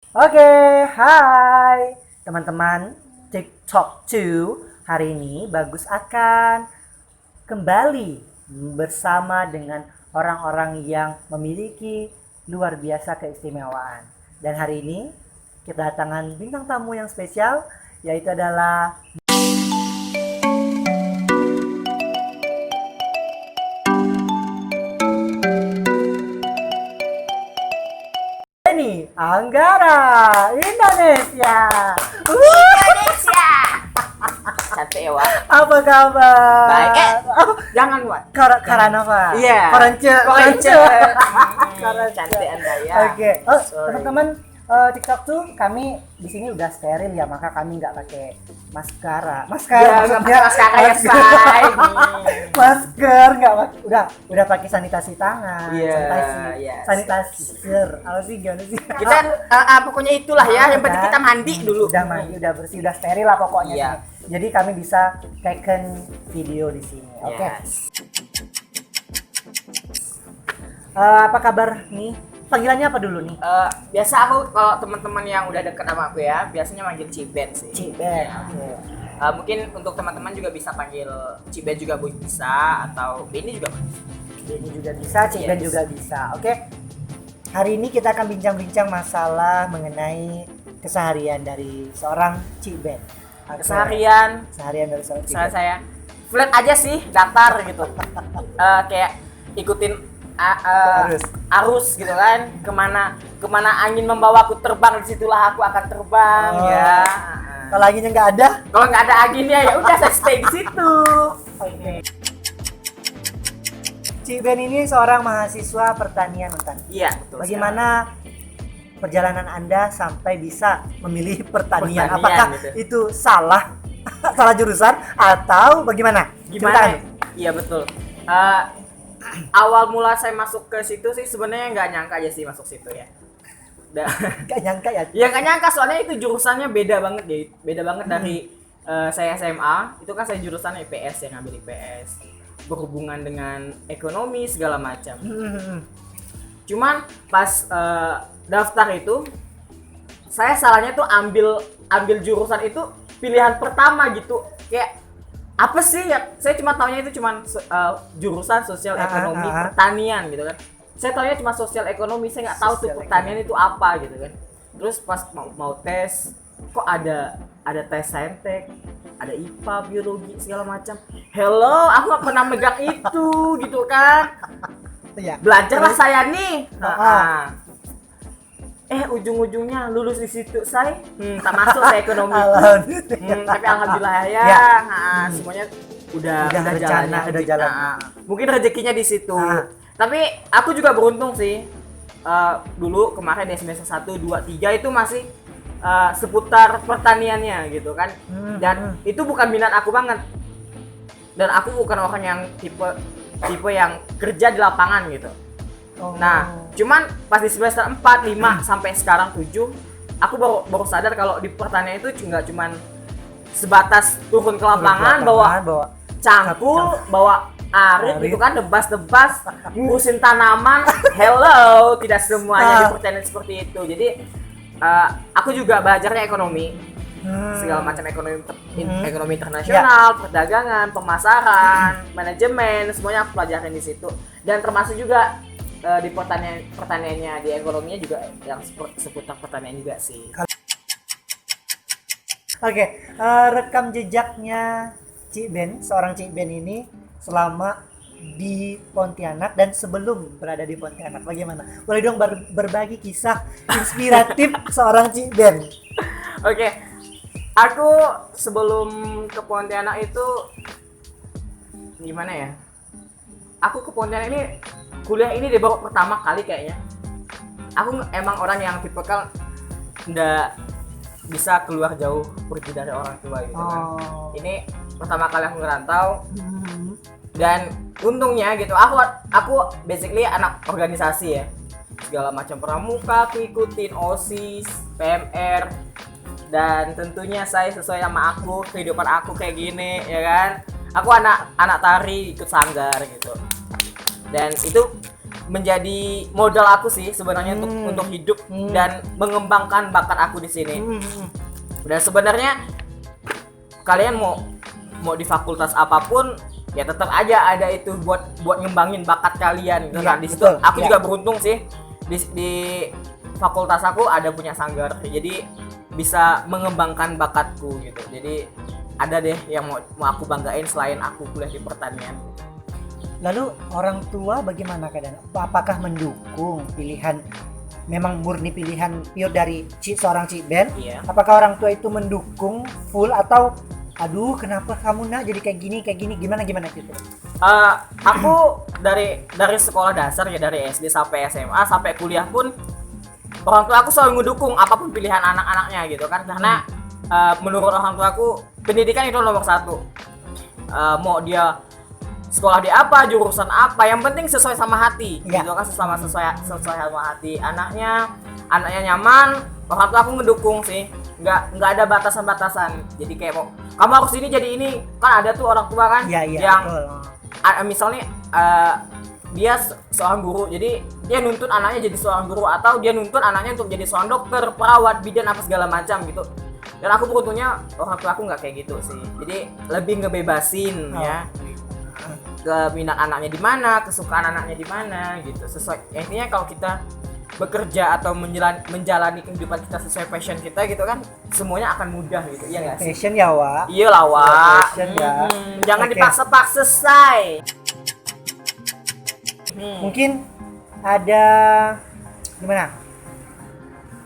Oke, hai teman-teman TikTok 2. Hari ini Bagus akan kembali bersama dengan orang-orang yang memiliki luar biasa keistimewaan. Dan hari ini kita kedatangan bintang tamu yang spesial, yaitu adalah Beni Anggara Indonesia. Indonesia. Cantik ya, Wak. Apa kabar? Baik. Jangan, Wak. Karena apa? Iya. Korence. Cantik Anda ya. Oke. Sorry. Teman-teman, TikTok tuh kami di sini udah steril ya, maka kami nggak pakai maskara. Ya, Maksudnya nggak maskara ya, say. masker nggak udah pakai sanitasi tangan, Iya, sanitizer. Apa sih gimana sih? Kita pokoknya itulah ya. Yang penting kita mandi dulu. Udah mandi, udah bersih, udah steril lah pokoknya. Iya. Sini. Jadi kami bisa taken video di sini. Oke. Yes. Apa kabar nih? Panggilannya apa dulu nih? Biasa aku kalau teman-teman yang udah deket sama aku ya, biasanya manggil Cibet sih. Cibet. Ya. Oke. Mungkin untuk teman-teman juga bisa panggil Cibet juga bisa, atau Beni juga bisa. Ini juga bisa, Cibet Yes. juga bisa. Oke. Hari ini kita akan bincang-bincang masalah mengenai keseharian dari seorang Cibet. Keseharian Seharian dari seorang Cibet. misalnya saya flat aja sih, datar gitu. Kayak ikutin arus gitu kan, kemana angin membawaku terbang, disitulah aku akan terbang. Oh. Ya. Kalau anginnya nggak ada? Kalau nggak ada anginnya ya udah saya stay di situ. Oke. Ciben ini seorang mahasiswa pertanian, Untan. Iya, betul. Bagaimana perjalanan Anda sampai bisa memilih pertanian? Pertanian, Apakah gitu. itu salah salah jurusan atau bagaimana? Gimana? Ceritain. Iya betul. Awal mula saya masuk ke situ sih sebenarnya nggak nyangka aja sih masuk situ ya. Gak nyangka ya? Ya nggak nyangka, soalnya itu jurusannya beda banget ya, beda banget dari saya SMA. Itu kan saya jurusan IPS, yang ngambil IPS, berhubungan dengan ekonomi segala macam. Cuman pas daftar itu, saya salahnya tuh ambil jurusan itu pilihan pertama gitu. Kayak apa sih ya? Saya cuma taunya itu cuma jurusan sosial ekonomi pertanian gitu kan. Saya taunya cuma sosial ekonomi, saya nggak tahu tuh Sosial pertanian itu apa gitu kan. Terus pas mau tes, kok ada tes saintek, ada IPA, biologi segala macam. Hello, aku nggak pernah megang itu gitu kan. Iya. Belajarlah saya nih. Ah. Ujung-ujungnya lulus di situ saya. Tak masuk saya ekonomi. Tapi alhamdulillah ya. Ya. Semuanya udah rencana, jalannya. udah jalan. Mungkin rezekinya di situ. Ah. Tapi aku juga beruntung sih. Dulu kemarin di semester 1, 2, 3 itu masih seputar pertaniannya gitu kan. Dan itu bukan minat aku banget. Dan aku bukan orang yang tipe yang kerja di lapangan gitu. Oh. Nah, cuman pas di semester 4, 5 sampai sekarang 7, aku baru sadar kalau di pertanian itu nggak cuman sebatas turun ke lapangan bawa cangkul, bawa arit gitu kan, debas-debas, ngurusin tanaman. Hello, tidak semuanya di pertanian seperti itu. Jadi aku juga belajarnya ekonomi, segala macam ekonomi internasional, perdagangan, pemasaran, manajemen, semuanya aku pelajarin di situ. Dan termasuk juga di pertaniannya, di ekonominya juga yang seputar pertanian juga sih. Oke, rekam jejaknya Ciben, seorang Ciben ini selama di Pontianak dan sebelum berada di Pontianak, bagaimana? Boleh dong berbagi kisah inspiratif seorang Ciben. Oke, aku sebelum ke Pontianak itu gimana ya? Aku ke Pontianak ini kuliah ini baru pertama kali kayaknya. Aku emang orang yang tipikal nggak bisa keluar jauh, pergi dari orang tua gitu kan. Ini pertama kali aku ngerantau. Dan untungnya gitu, aku basically anak organisasi ya. Segala macam pramuka aku ikutin, OSIS, PMR. Dan tentunya saya sesuai sama aku, kehidupan aku kayak gini ya kan. Aku anak tari, ikut sanggar gitu. Dan itu menjadi modal aku sih sebenarnya untuk hidup dan mengembangkan bakat aku di sini. Dan sebenarnya kalian mau di fakultas apapun ya tetap aja ada itu buat ngembangin bakat kalian gitu Ya, kan. Di situ betul. aku Ya. juga beruntung sih di fakultas aku ada punya sanggar. Jadi bisa mengembangkan bakatku gitu. Jadi ada deh yang mau aku banggain selain aku kuliah di pertanian. Lalu orang tua bagaimana keadaan? Apakah mendukung pilihan, memang murni pilihan pure dari seorang Cik Ben? Iya. Apakah orang tua itu mendukung full atau aduh kenapa kamu nak jadi kayak gini gimana gitu? Aku dari sekolah dasar ya, dari SD sampai SMA sampai kuliah pun orang tua aku selalu mendukung apapun pilihan anak-anaknya gitu kan, karena menurut orang tua aku pendidikan itu nomor satu. Mau dia sekolah di apa, jurusan apa, yang penting sesuai sama hati Ya. gitu kan, sesuai sama hati anaknya nyaman. Orang tua aku mendukung sih, nggak ada batasan-batasan. Jadi kayak mau kamu harus ini jadi ini, kan ada tuh orang tua kan Iya, yang betul. misalnya dia seorang guru, jadi dia nuntut anaknya jadi seorang guru, atau dia nuntut anaknya untuk jadi seorang dokter, perawat, bidan apa segala macam gitu. Dan aku beruntungnya orang tua aku nggak kayak gitu sih, jadi lebih ngebebasin ya, ke minat anaknya di mana, kesukaan anaknya di mana gitu. Sesuai intinya kalau kita bekerja atau menjalani kehidupan kita sesuai passion kita gitu kan, semuanya akan mudah gitu. Iya nggak sih? Passion ya, Wak. Iya lah, Wak. Passion ya. Jangan Oke. dipaksa-paksa, say. Mungkin ada gimana?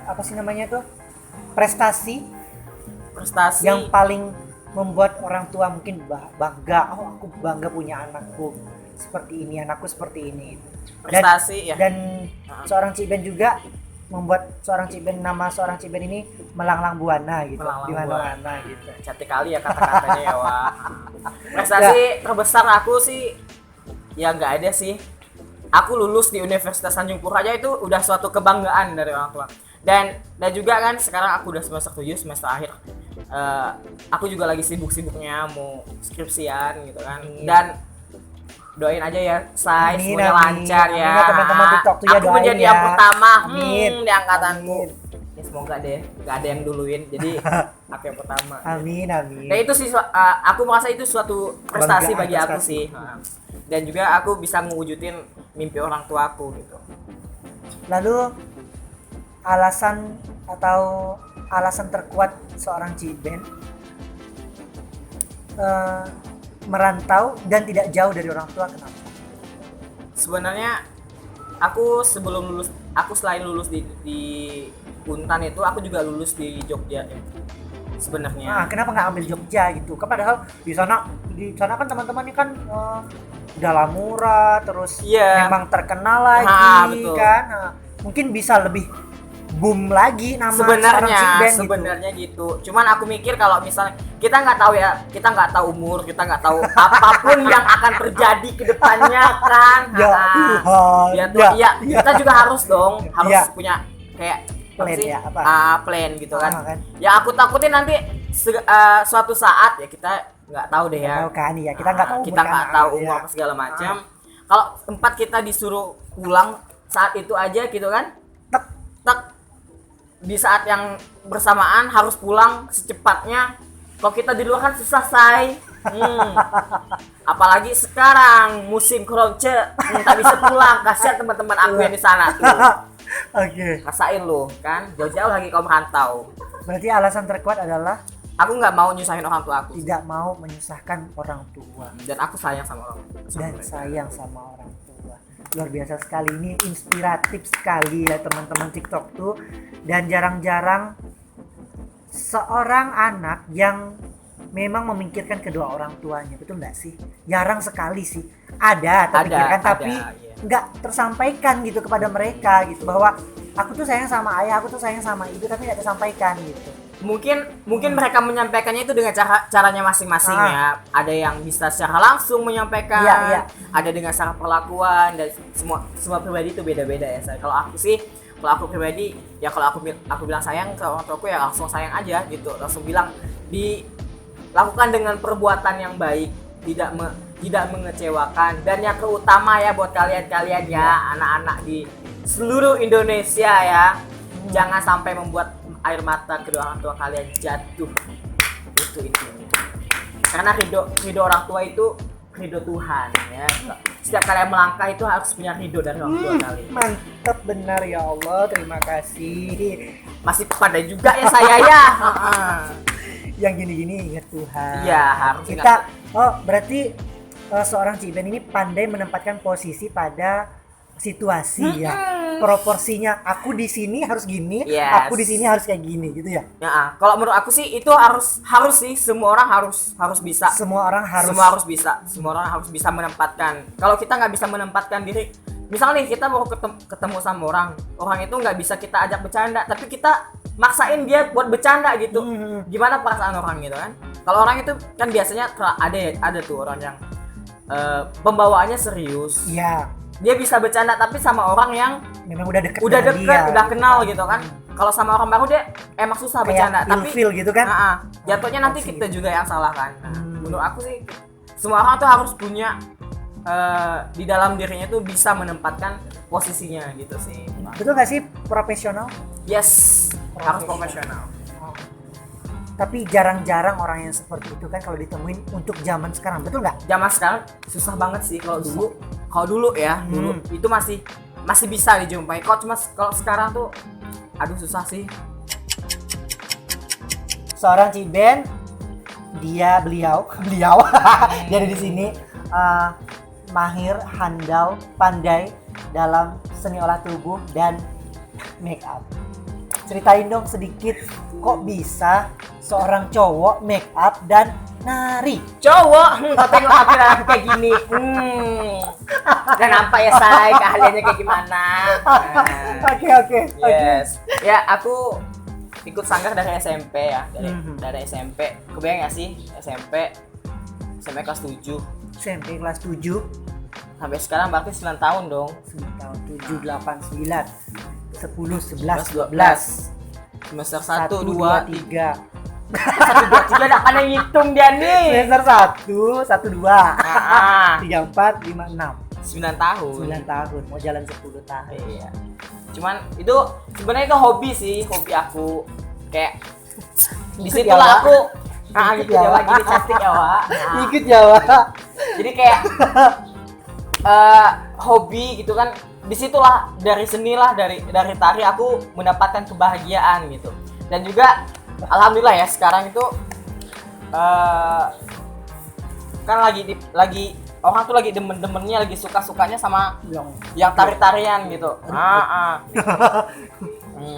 Apa sih namanya tuh? Prestasi Prestasi yang paling membuat orang tua mungkin bangga. Oh, aku bangga punya anakku seperti ini, anakku seperti ini. Prestasi ya. Dan seorang Ciben juga membuat seorang Ciben, nama seorang Ciben ini melanglang buana gitu, Melanglang di mana-mana gitu. Cantik kali ya kata-katanya ya, Wak. Prestasi terbesar aku sih ya nggak ada sih. Aku lulus di Universitas Tanjung Pura aja itu udah suatu kebanggaan dari orang tua. Dan juga kan sekarang aku udah semester 7, semester akhir. Aku juga lagi sibuk-sibuknya mau skripsian gitu kan. Dan doain aja ya, say, Amin, semuanya amin. lancar ya. Amin ya, teman-teman TikTok tuh ya, aku doain menjadi ya. yang pertama Amin. di angkatanku. Amin. Ya semoga deh, nggak ada yang duluin. Jadi aku yang pertama. Amin, amin. Nah itu sih aku merasa itu suatu prestasi Kebanggaan, bagi aku prestasi. sih. Dan juga aku bisa mewujudin mimpi orang tua aku gitu. Lalu alasan terkuat seorang Ciben merantau dan tidak jauh dari orang tua, kenapa? Sebenarnya aku selain lulus di Untan itu, aku juga lulus di Jogja ya. Sebenarnya. Nah, kenapa nggak ambil Jogja gitu? Kan padahal di sana kan teman-temannya kan udah Lamura, terus Iya. memang terkenal lagi Betul. kan. Nah, mungkin bisa lebih boom lagi nama seorang Ciben gitu. Sebenarnya gitu. Cuman aku mikir kalau misalnya kita nggak tahu ya, kita nggak tahu umur, kita nggak tahu apapun yang akan terjadi ke depannya kan. Ya Tuhan. Ya tuh, iya, kita juga harus dong, harus Ya. punya kayak Plan apa sih? ya, apa? Plan gitu kan. Kan? Ya aku takutin nanti suatu saat ya kita nggak tahu deh ya. Tahu kan ya, kita nggak tahu Kita umur nggak kan, tahu ya. umur apa segala macam. Kalau tempat kita disuruh pulang saat itu aja gitu kan. Tek. Tak di saat yang bersamaan harus pulang secepatnya. Kalau kita di luar kan susah, say. Apalagi sekarang musim keronce, tak bisa pulang. Kasihan teman-teman aku yang di sana tuh. Oke. Rasain lu kan, jauh-jauh lagi kau merantau. Berarti alasan terkuat adalah Aku nggak mau nyusahin orang tua aku. tidak mau menyusahkan orang tua Dan aku sayang sama orang tua. dan sayang sama orang tua. Luar biasa sekali, ini inspiratif sekali ya teman-teman TikTok tuh. Dan jarang-jarang seorang anak yang memang memikirkan kedua orang tuanya, betul nggak sih? Jarang sekali sih. Ada terpikirkan tapi iya. nggak tersampaikan gitu kepada mereka gitu, bahwa aku tuh sayang sama ayah, aku tuh sayang sama ibu, tapi nggak tersampaikan gitu. Mungkin mereka menyampaikannya itu dengan caranya masing-masing ya. Ada yang bisa secara langsung menyampaikan, Iya. ada dengan cara perlakuan, dan semua pribadi itu beda-beda ya. Kalau aku pribadi ya, kalau aku bilang sayang ke orang tuaku ya langsung sayang aja gitu, langsung bilang, dilakukan dengan perbuatan yang baik, tidak mengecewakan, dan yang terutama ya buat kalian-kalian ya, anak-anak di seluruh Indonesia ya, jangan sampai membuat air mata kedua orang tua kalian jatuh. Itu intinya. Karena ridho orang tua itu ridho Tuhan ya. Setiap kalian melangkah itu harus punya ridho dari orang tua kalian. Mantap benar ya Allah, terima kasih. Masih pandai juga ya saya ya. Yang gini-gini ingat Tuhan. Iya, harus kita berarti seorang Ciben ini pandai menempatkan posisi pada situasi ya. Proporsinya aku di sini harus gini, yes. Aku di sini harus kayak gini gitu ya. Ya, kalau menurut aku sih itu harus sih semua orang harus bisa. Semua orang harus bisa. Semua orang harus bisa menempatkan. Kalau kita nggak bisa menempatkan diri, misalnya nih kita mau ketemu sama orang itu nggak bisa kita ajak bercanda, tapi kita maksain dia buat bercanda gitu. Gimana perasaan orang gitu kan? Kalau orang itu kan biasanya ada tuh orang yang pembawaannya serius. Iya. Dia bisa bercanda tapi sama orang yang memang udah deket, udah kenal gitu kan. Kalau sama orang baru dia emang susah bercanda, tapi feel gitu kan. Jatuhnya nanti kita juga yang salah kan. Menurut aku sih semua orang tuh harus punya di dalam dirinya tuh bisa menempatkan posisinya gitu sih. Betul nggak sih profesional? Yes, harus profesional. Tapi jarang-jarang orang yang seperti itu kan kalau ditemuin untuk zaman sekarang, betul nggak? Zaman sekarang susah banget sih. Kalau dulu itu masih bisa dijumpai. Kalau sekarang tuh aduh susah sih. Seorang Ciben, beliau dia ada di sini mahir, handal, pandai dalam seni olah tubuh dan make up. Ceritain dong sedikit, kok bisa seorang cowok make up dan nari? Cowok, tapi aku kayak gini. Dan apa ya say, keahliannya kayak gimana? Oke. Yes. Ya aku ikut sanggar dari SMP ya, dari SMP. Kebayang gak sih SMP kelas 7. SMP kelas 7 sampai sekarang berarti 9 tahun dong. 9 tahun, 7, 8, 9 10, 11, 12 semester 1, 2, 3 1, 2, 3 ada pandai ngitung dia nih. Semester 1, 1, 2 3, 4, 5, 6 9 tahun 9 tahun, mau jalan 10 tahun. Iya. Cuman itu sebenarnya itu hobi sih, hobi aku. Kayak disitulah aku ikut Jawa, jadi cantik ya Wak. Ikut Jawa. Jadi kayak hobi gitu kan. Disitulah dari senilah, dari tari aku mendapatkan kebahagiaan gitu. Dan juga alhamdulillah ya sekarang itu kan lagi orang tuh lagi demen-demennya, lagi suka-sukanya sama yang tari-tarian gitu.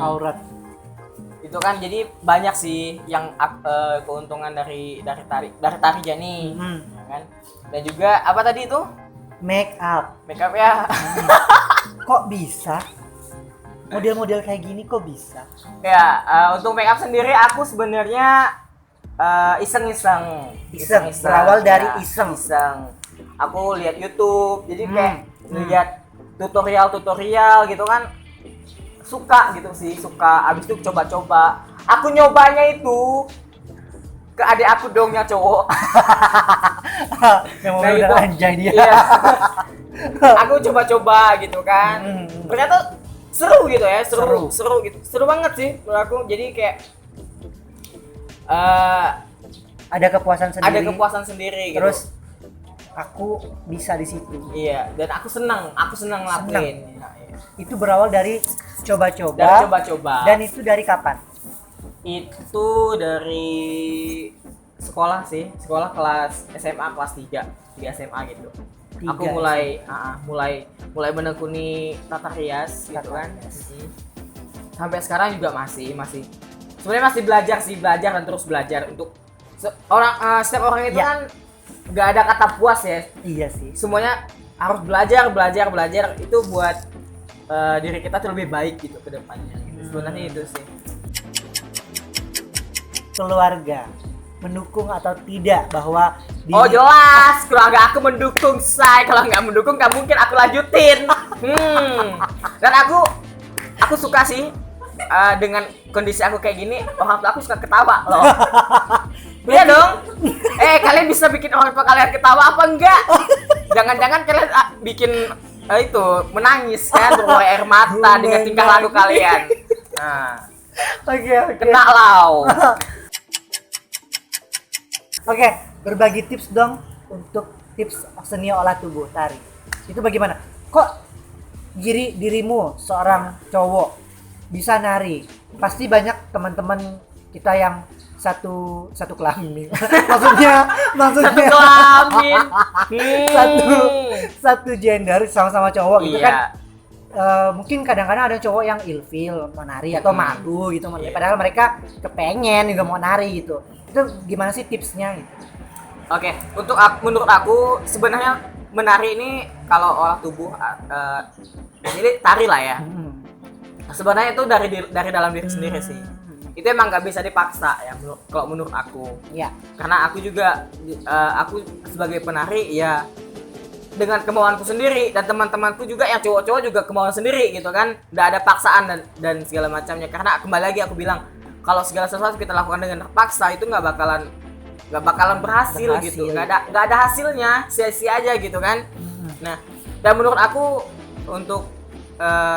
Aurat. Itu kan jadi banyak sih yang keuntungan dari tari Jani, ya kan? Dan juga apa tadi itu? Make up Ya. Kok bisa? Model-model kayak gini kok bisa? Ya, untuk make up sendiri aku sebenarnya iseng-iseng. Berawal dari iseng. Aku lihat YouTube, jadi kayak lihat tutorial gitu kan. Suka abis itu coba-coba. Aku nyobanya itu ke adik aku dong yang cowok. Yang mau udah anjay dia. Iya. Aku coba-coba gitu kan. Ternyata seru gitu ya, seru gitu. Seru banget sih menurut aku. Jadi kayak ada kepuasan sendiri gitu. Terus aku bisa di situ. Iya, dan aku senang ngelakuin. Itu berawal dari coba-coba. Dan itu dari kapan? Itu dari sekolah kelas SMA kelas 3 SMA gitu. Aku mulai menekuni tata rias gitu kan. Sampai sekarang juga masih sebenarnya masih belajar dan terus belajar. Untuk setiap orang itu kan nggak ada kata puas ya. Iya sih. Semuanya harus belajar itu buat diri kita tuh lebih baik gitu ke depannya. Sebenarnya itu sih. Keluarga mendukung atau tidak bahwa Oh jelas, keluarga aku mendukung say. Kalau nggak mendukung nggak mungkin aku lanjutin. Dan aku suka sih dengan kondisi aku kayak gini. Orang tua aku suka ketawa loh. Iya dong. Kalian bisa bikin orang tua kalian ketawa apa enggak? Jangan-jangan kalian bikin itu menangis kan, beroleh air mata dengan tingkah laku kalian. Nah, Oke. kena lau. Oke, berbagi tips dong untuk tips seni olah tubuh tari. Itu bagaimana? Kok dirimu seorang cowok bisa nari? Pasti banyak teman-teman kita yang satu kelamin. maksudnya Satu kelamin. satu gender sama-sama cowok gitu Iya. kan. Mungkin kadang-kadang ada cowok yang ilfil mau nari atau malu gitu, Iya. padahal mereka kepengen juga mau nari gitu. Itu gimana sih tipsnya gitu? Oke, menurut aku sebenarnya menari ini kalau olah tubuh ini tari lah ya. Sebenarnya itu dari dalam diri sendiri sih. Itu emang nggak bisa dipaksa ya kalau menurut aku. Ya. Karena aku juga aku sebagai penari ya dengan kemauanku sendiri dan teman-temanku juga yang cowok-cowok juga kemauan sendiri gitu kan. Nggak ada paksaan dan segala macamnya. Karena kembali lagi aku bilang kalau segala sesuatu kita lakukan dengan terpaksa itu nggak bakalan berhasil gitu. Nggak ada hasilnya, sia-sia aja gitu kan. Nah, dan menurut aku untuk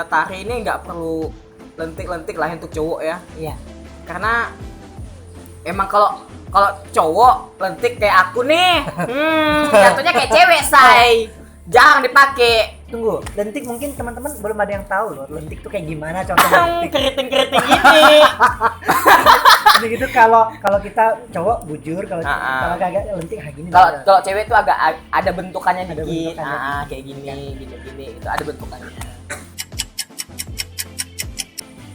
tari ini nggak perlu lentik-lentik lah untuk cowok ya. Iya. Karena emang kalau cowok lentik kayak aku nih, jatuhnya kayak cewek, say. Jarang dipakai. Tunggu, lentik mungkin teman-teman belum ada yang tahu loh. Lentik tuh kayak gimana contohnya lentik. Keriting-keriting gini. Jadi gitu kalau kita cowok bujur, kalau agak lentik kayak gini. Kalau cewek tuh agak ada bentukannya Ada dikit. bentukannya. Kayak gini, itu ada bentukannya.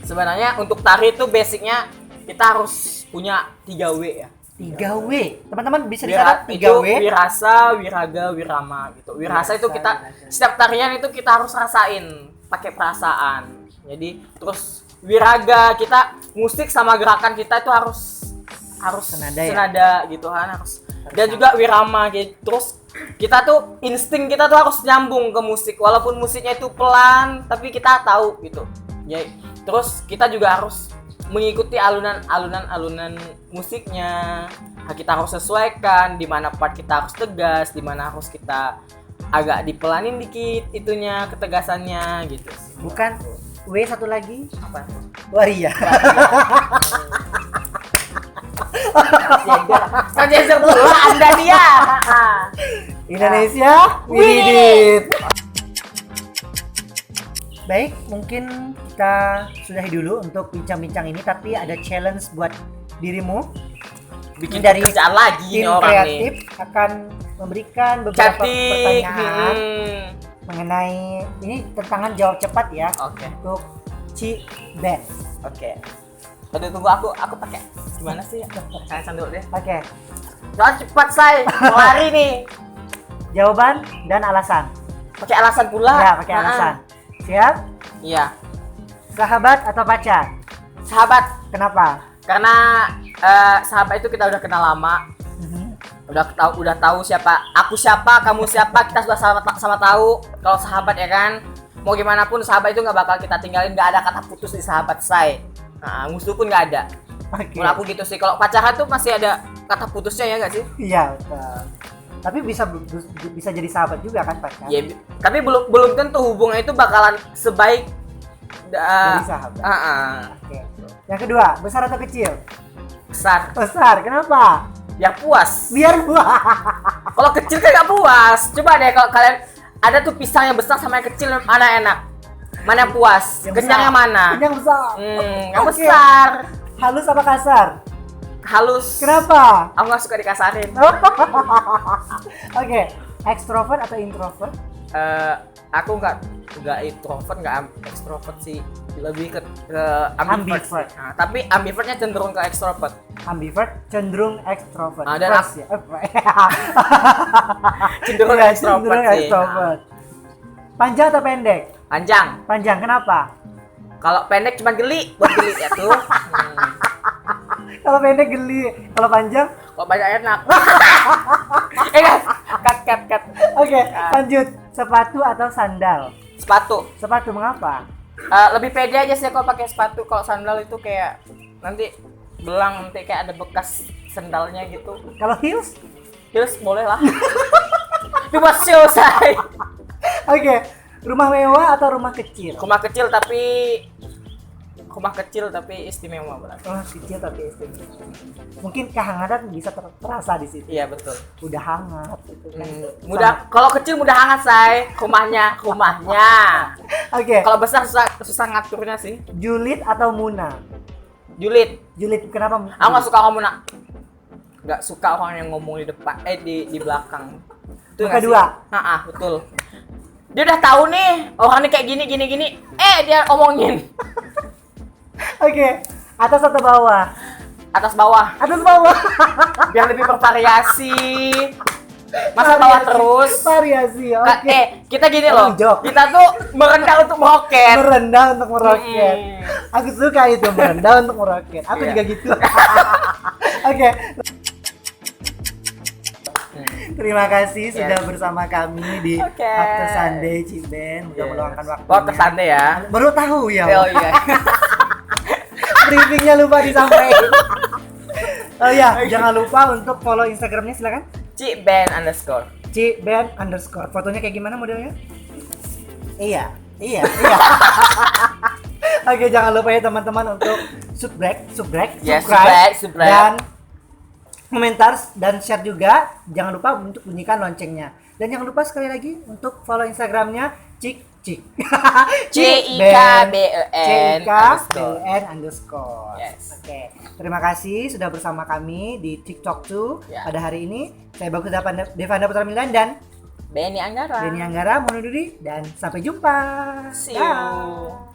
Sebenarnya untuk tari itu basicnya kita harus punya 3W ya. 3W. Teman-teman bisa dicatat 3W. Itu wirasa, wiraga, wirama gitu. Wirasa itu kita setiap tarian itu kita harus rasain pakai perasaan. Jadi terus wiraga kita musik sama gerakan kita itu harus senada gitu kan harus. Dan juga wirama gitu. Terus kita tuh insting kita tuh harus nyambung ke musik walaupun musiknya itu pelan tapi kita tahu gitu. Jadi terus kita juga harus mengikuti alunan musiknya. Kita harus sesuaikan di mana part kita harus tegas, di mana harus kita agak dipelanin dikit itunya ketegasannya gitu. Bukan W satu lagi Apa? waria. Transgender pula Anda dia. Indonesia Widit. Baik, mungkin kita sudahi dulu untuk bincang-bincang ini, tapi ada challenge buat dirimu. Bikin Dari kerjaan lagi nih Tim orang kreatif nih. akan memberikan beberapa Cantik. pertanyaan mengenai ini tantangan jawab cepat ya Oke. untuk Ci Ben. Oke. Tunggu aku pakai gimana sih? Saya dulu deh. Oke, Jangan cepat say, mau lari nih. jawaban dan alasan. Pakai alasan pula. Ya, pakai alasan. Siap? Iya. Sahabat atau pacar? Sahabat. Kenapa? Karena sahabat itu kita udah kenal lama. Udah tahu siapa aku siapa, kamu siapa, kita sudah sama tahu. Kalau sahabat ya kan, mau gimana pun sahabat itu nggak bakal kita tinggalin, nggak ada kata putus di sahabat say. Nah, musuh pun nggak ada. Oke. Menurut aku gitu sih. Kalau pacaran tuh masih ada kata putusnya ya nggak sih? Iya, betul. Tapi bisa jadi sahabat juga kan pacar? Ya, tapi belum tentu hubungan itu bakalan sebaik Jadi sahabat. Oke. Yang kedua, besar atau kecil? besar. Besar. Kenapa? Biar puas. Biar buah. Kalau kecil kan nggak puas. Coba deh kalau kalian ada tuh pisang yang besar sama yang kecil mana enak? Mana yang puas? Yang Kenyang besar. yang mana? Yang besar. Yang Oke. besar. Halus apa kasar? Halus. Kenapa? Aku nggak suka dikasarin. Oke, ekstrovert atau introvert? Aku nggak introvert, nggak ekstrovert sih. Lebih ke ambivert. Ambivert. Nah, tapi ambivertnya cenderung ke ekstrovert. Ambivert cenderung ekstrovert. Dan Plus ya. Cenderung Iya, ekstrovert cenderung sih. ekstrovert. Panjang atau pendek? Panjang. Panjang, kenapa? Kalau pendek cuma geli, buat geli ya tuh. Kalau pendek geli, kalau panjang? Kok banyak enak. Guys, cut. Oke, lanjut. Sepatu atau sandal? Sepatu. Sepatu, mengapa? Lebih pede aja sih kalau pakai sepatu. Kalau sandal itu kayak nanti belang, nanti kayak ada bekas sendalnya gitu. Kalau heels? Heels boleh lah. Cuma show say. Oke. Rumah mewah atau rumah kecil? Rumah kecil tapi istimewa berarti. Rumah kecil tapi istimewa. Mungkin kehangatan bisa terasa di situ. Iya betul. Udah hangat gitu kan. Mudah, kalau kecil mudah hangat say. Rumahnya. Oke. Kalau besar susah ngaturnya sih. Julid atau Muna? Julid. Julid kenapa? Aku nggak suka kamu nak. Nggak suka orang yang ngomong di depan, di belakang. Itu nggak sih? Kedua. Betul. Dia udah tahu nih orang ini kayak gini. Dia omongin. Oke. Atas atau bawah? Atas bawah. Atas bawah. Biar lebih bervariasi. Masa bawah terus? Variasi. Oke. Kita gini loh. Jok. Kita tuh merendah untuk meroket. Merendah untuk meroket. Aku suka itu, merendah untuk meroket. Aku Iya. juga gitu. Oke. Terima kasih sudah bersama kami di After Sunday Ciben. Udah meluangkan waktunya. After Sunday ya. Baru tahu ya. Oh iya. Briefingnya lupa disampaikan. Oh iya, jangan lupa untuk follow Instagramnya, silakan. Ciben_. Ciben_. Fotonya kayak gimana modelnya? Iya. Oke, jangan lupa ya teman-teman untuk subscribe, dan komentar dan share juga. Jangan lupa untuk bunyikan loncengnya. Dan jangan lupa sekali lagi untuk follow Instagramnya CIKBEN_. Yes. Oke. Terima kasih sudah bersama kami di TikTok 2 pada hari ini. Saya Bagus Devanda Putra Milan dan Beni Anggara. Mohon undur diri dan sampai jumpa. See you.